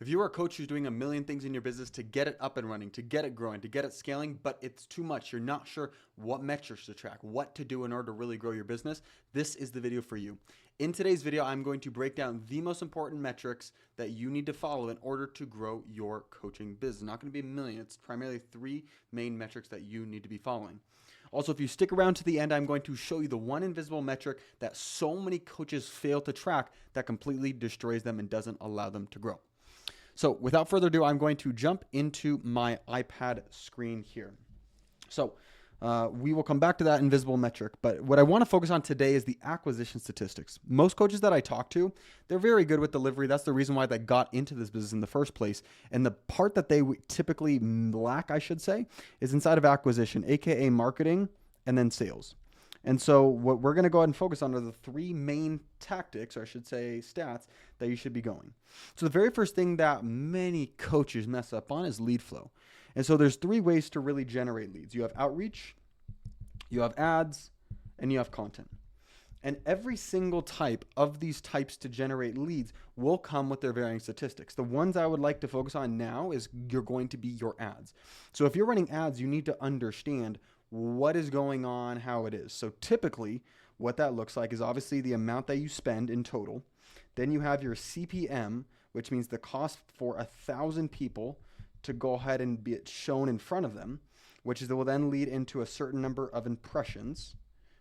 If you are a coach who's doing a million things in your business to get it up and running, to get it growing, to get it scaling, but it's too much, you're not sure what metrics to track, what to do in order to really grow your business, this is the video for you. In today's video, I'm going to break down the most important metrics that you need to follow in order to grow your coaching business. It's not going to be a million. It's primarily three main metrics that you need to be following. Also, if you stick around to the end, I'm going to show you the one invisible metric that so many coaches fail to track that completely destroys them and doesn't allow them to grow. So without further ado, I'm going to jump into my iPad screen here. So we will come back to that invisible metric, but what I want to focus on today is the acquisition statistics. Most coaches that I talk to, they're very good with delivery. That's the reason why they got into this business in the first place. And the part that they typically lack, I should say, is inside of acquisition, aka marketing and then sales. And so what we're going to go ahead and focus on are the three main tactics, or I should say stats, that you should be going. So the very first thing that many coaches mess up on is lead flow. And so there's three ways to really generate leads. You have outreach, you have ads, and you have content. And every single type of these types to generate leads will come with their varying statistics. The ones I would like to focus on now is you're going to be your ads. So if you're running ads, you need to understand what is going on, how it is. So typically what that looks like is obviously the amount that you spend in total. Then you have your CPM, which means the cost for 1,000 people to go ahead and be shown in front of them, which will then lead into a certain number of impressions,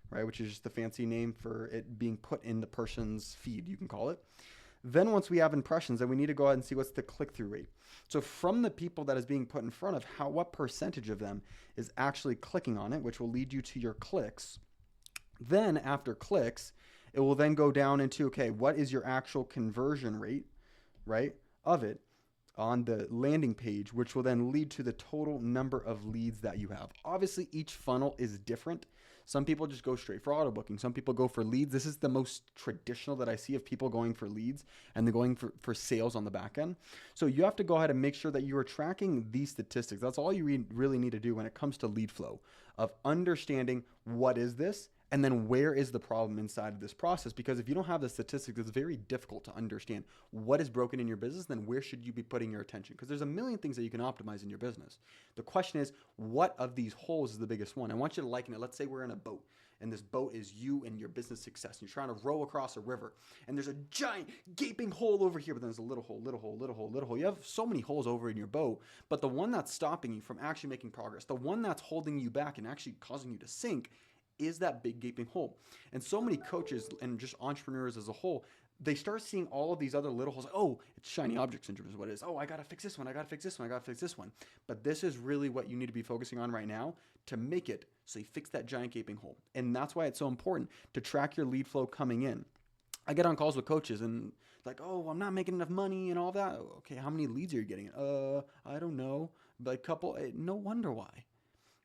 right? Which is just the fancy name for it being put in the person's feed, you can call it. Then once we have impressions, then we need to go ahead and see what's the click-through rate. So from the people that is being put in front of, what percentage of them is actually clicking on it, which will lead you to your clicks. Then after clicks, it will then go down into, okay, what is your actual conversion rate, right, of it on the landing page, which will then lead to the total number of leads that you have. Obviously, each funnel is different. Some people just go straight for auto booking. Some people go for leads. This is the most traditional that I see of people going for leads and they're going for sales on the back end. So you have to go ahead and make sure that you are tracking these statistics. That's all you really need to do when it comes to lead flow, of understanding what is this and then where is the problem inside of this process. Because if you don't have the statistics, it's very difficult to understand what is broken in your business, then where should you be putting your attention? Because there's a million things that you can optimize in your business. The question is, what of these holes is the biggest one? I want you to liken it. Let's say we're in a boat and this boat is you and your business success. And you're trying to row across a river and there's a giant gaping hole over here, but then there's a little hole, little hole, little hole, little hole. You have so many holes over in your boat, but the one that's stopping you from actually making progress, the one that's holding you back and actually causing you to sink, is that big gaping hole. And so many coaches and just entrepreneurs as a whole, they start seeing all of these other little holes. Like, oh, it's shiny object syndrome is what it is. Oh, I got to fix this one. I got to fix this one. I got to fix this one. But this is really what you need to be focusing on right now to make it so you fix that giant gaping hole. And that's why it's so important to track your lead flow coming in. I get on calls with coaches and like, oh, I'm not making enough money and all that. Okay, how many leads are you getting? I don't know. But a couple, no wonder why.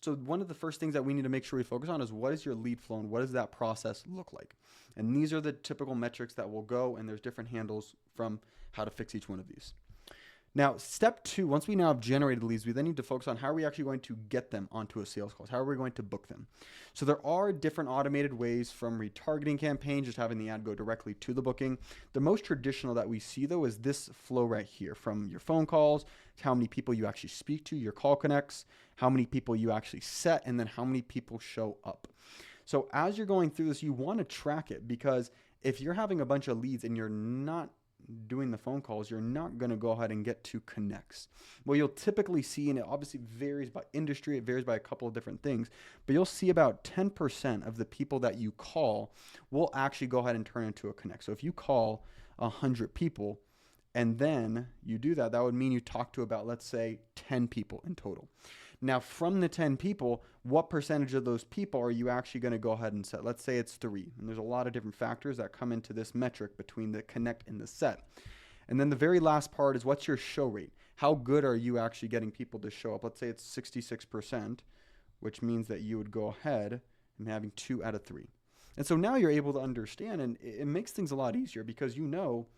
So one of the first things that we need to make sure we focus on is what is your lead flow and what does that process look like? And these are the typical metrics that will go, and there's different handles from how to fix each one of these. Now, step two, once we now have generated leads, we then need to focus on how are we actually going to get them onto a sales call? How are we going to book them? So there are different automated ways, from retargeting campaigns, just having the ad go directly to the booking. The most traditional that we see though is this flow right here, from your phone calls to how many people you actually speak to, your call connects, how many people you actually set, and then how many people show up. So as you're going through this, you want to track it, because if you're having a bunch of leads and you're not doing the phone calls, you're not going to go ahead and get to connects. Well, you'll typically see, and it obviously varies by industry, it varies by a couple of different things, but you'll see about 10% of the people that you call will actually go ahead and turn into a connect. So if you call 100 people and then you do that, that would mean you talk to about, let's say, 10 people in total. Now, from the 10 people, what percentage of those people are you actually going to go ahead and set? Let's say it's 3. And there's a lot of different factors that come into this metric between the connect and the set. And then the very last part is, what's your show rate? How good are you actually getting people to show up? Let's say it's 66%, which means that you would go ahead and having 2 out of 3. And so now you're able to understand, and it makes things a lot easier, because you know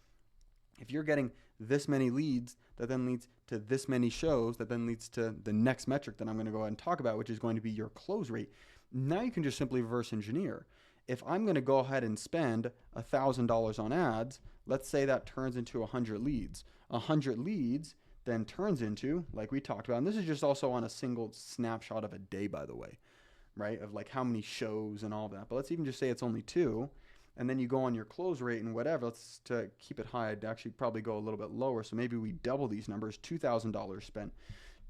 if you're getting this many leads, that then leads to this many shows, that then leads to the next metric that I'm going to go ahead and talk about, which is going to be your close rate. Now you can just simply reverse engineer. If I'm going to go ahead and spend $1,000 on ads, let's say that turns into 100 leads. 100 leads then turns into, like we talked about, and this is just also on a single snapshot of a day, by the way, right? Of like how many shows and all that. But let's even just say it's only 2. And then you go on your close rate and whatever. Let's, to keep it high, I'd actually probably go a little bit lower. So maybe we double these numbers. $2,000 spent,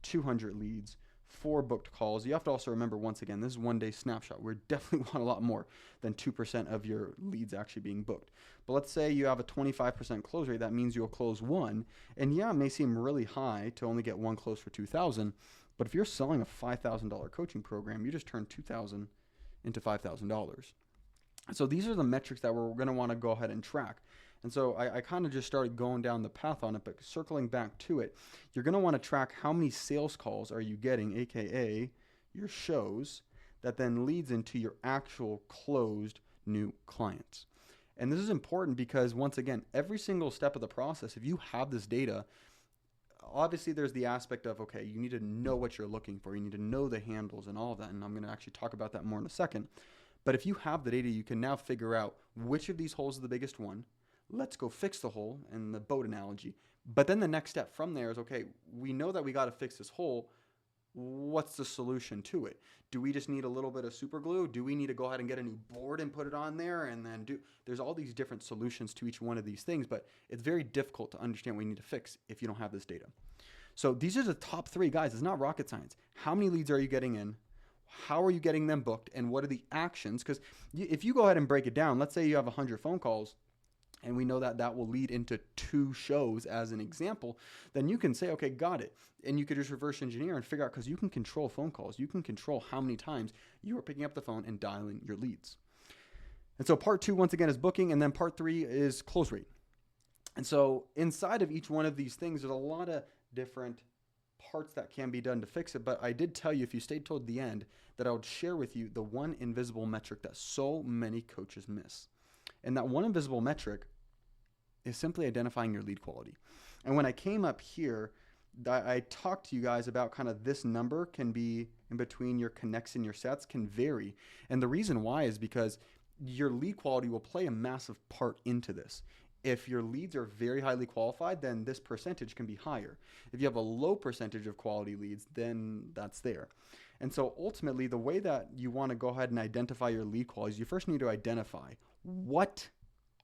200 leads, 4 booked calls. You have to also remember, once again, this is one day snapshot. We definitely want a lot more than 2% of your leads actually being booked. But let's say you have a 25% close rate. That means you'll close 1. And yeah, it may seem really high to only get 1 close for 2,000. But if you're selling a $5,000 coaching program, you just turn 2,000 into $5,000. So these are the metrics that we're going to want to go ahead and track. And so I kind of just started going down the path on it, but circling back to it, you're going to want to track how many sales calls are you getting, aka your shows, that then leads into your actual closed new clients. And this is important because, once again, every single step of the process, if you have this data, obviously there's the aspect of, okay, you need to know what you're looking for. You need to know the handles and all of that. And I'm going to actually talk about that more in a second. But if you have the data, you can now figure out which of these holes is the biggest one. Let's go fix the hole, in the boat analogy. But then the next step from there is, okay, we know that we got to fix this hole. What's the solution to it? Do we just need a little bit of super glue? Do we need to go ahead and get a new board and put it on there? And then there's all these different solutions to each one of these things, but it's very difficult to understand what you need to fix if you don't have this data. So these are the top 3, guys. It's not rocket science. How many leads are you getting in? How are you getting them booked? And what are the actions? Because if you go ahead and break it down, let's say you have 100 phone calls, and we know that that will lead into 2 shows as an example, then you can say, okay, got it. And you could just reverse engineer and figure out, because you can control phone calls. You can control how many times you are picking up the phone and dialing your leads. And so part 2, once again, is booking. And then part 3 is close rate. And so inside of each one of these things, there's a lot of different parts that can be done to fix it. But I did tell you, if you stayed toward the end, that I would share with you the one invisible metric that so many coaches miss. And that one invisible metric is simply identifying your lead quality. And when I came up here, I talked to you guys about kind of this number can be in between your connects and your sets, can vary. And the reason why is because your lead quality will play a massive part into this. If your leads are very highly qualified, then this percentage can be higher. If you have a low percentage of quality leads, then that's there. And so ultimately, the way that you want to go ahead and identify your lead quality is you first need to identify what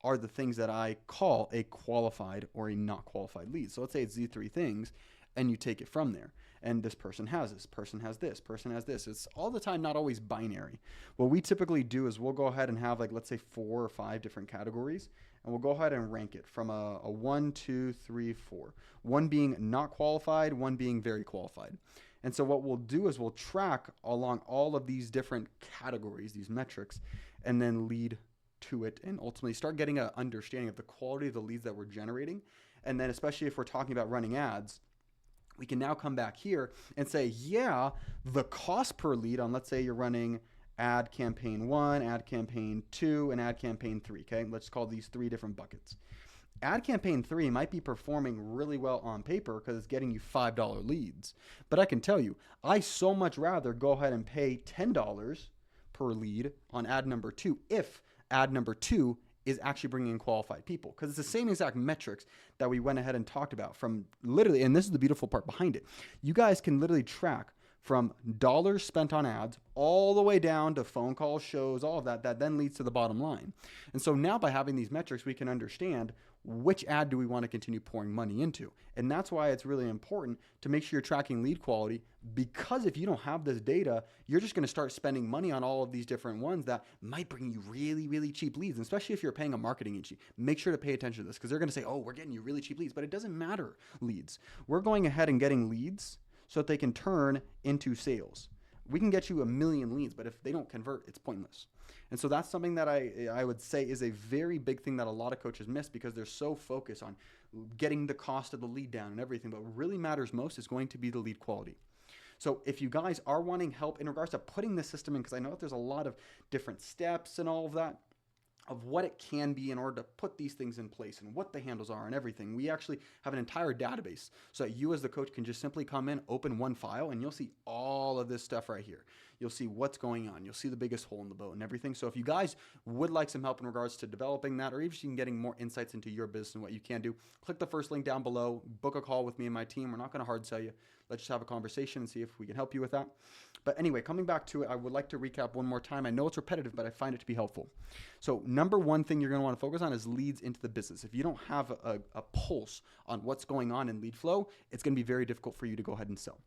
are the things that I call a qualified or a not qualified lead. So let's say it's these 3 things, and you take it from there. And this person has this, person has this, person has this. It's all the time not always binary. What we typically do is we'll go ahead and have, like, let's say 4 or 5 different categories, and we'll go ahead and rank it from a 1, 2, 3, 4. 1 being not qualified, 1 being very qualified. And so what we'll do is we'll track along all of these different categories, these metrics, and then lead to it and ultimately start getting an understanding of the quality of the leads that we're generating. And then especially if we're talking about running ads, we can now come back here and say, yeah, the cost per lead on, let's say you're running ad campaign 1, ad campaign 2, and ad campaign 3, okay? Let's call these 3 different buckets. Ad campaign 3 might be performing really well on paper because it's getting you $5 leads. But I can tell you, I so much rather go ahead and pay $10 per lead on ad number 2 if ad number 2 is actually bringing in qualified people, because it's the same exact metrics that we went ahead and talked about from literally, and this is the beautiful part behind it. You guys can literally track from dollars spent on ads all the way down to phone calls, shows, all of that, that then leads to the bottom line. And so now by having these metrics, we can understand which ad do we want to continue pouring money into. And that's why it's really important to make sure you're tracking lead quality, because if you don't have this data, you're just going to start spending money on all of these different ones that might bring you really, really cheap leads. And especially if you're paying a marketing agency, make sure to pay attention to this, because they're going to say, oh, we're getting you really cheap leads, but it doesn't matter leads. We're going ahead and getting leads so that they can turn into sales. We can get you 1 million leads, but if they don't convert, it's pointless. And so that's something that I would say is a very big thing that a lot of coaches miss, because they're so focused on getting the cost of the lead down and everything. But what really matters most is going to be the lead quality. So if you guys are wanting help in regards to putting this system in, because I know that there's a lot of different steps and all of that, of what it can be in order to put these things in place and what the handles are and everything. We actually have an entire database so that you as the coach can just simply come in, open one file, and you'll see all of this stuff right here. you'll see what's going on. You'll see the biggest hole in the boat and everything. So if you guys would like some help in regards to developing that, or even getting more insights into your business and what you can do, click the first link down below, book a call with me and my team. We're not going to hard sell you. Let's just have a conversation and see if we can help you with that. But anyway, coming back to it, I would like to recap one more time. I know it's repetitive, but I find it to be helpful. So number one thing you're going to want to focus on is leads into the business. If you don't have a pulse on what's going on in lead flow, it's going to be very difficult for you to go ahead and sell.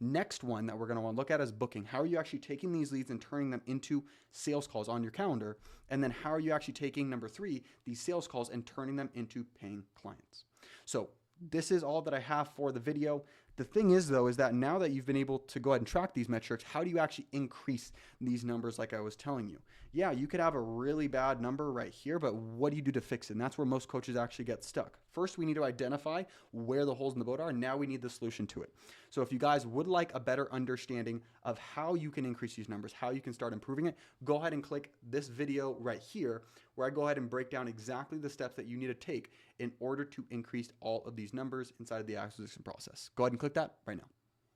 Next one that we're going to want to look at is booking. How are you actually taking these leads and turning them into sales calls on your calendar? And then how are you actually taking, number three, these sales calls and turning them into paying clients? So this is all that I have for the video. The thing is, though, is that now that you've been able to go ahead and track these metrics, how do you actually increase these numbers like I was telling you? Yeah, you could have a really bad number right here, but what do you do to fix it? And that's where most coaches actually get stuck. First, we need to identify where the holes in the boat are. Now we need the solution to it. So if you guys would like a better understanding of how you can increase these numbers, how you can start improving it, go ahead and click this video right here, where I go ahead and break down exactly the steps that you need to take in order to increase all of these numbers inside of the acquisition process. Go ahead and click that right now.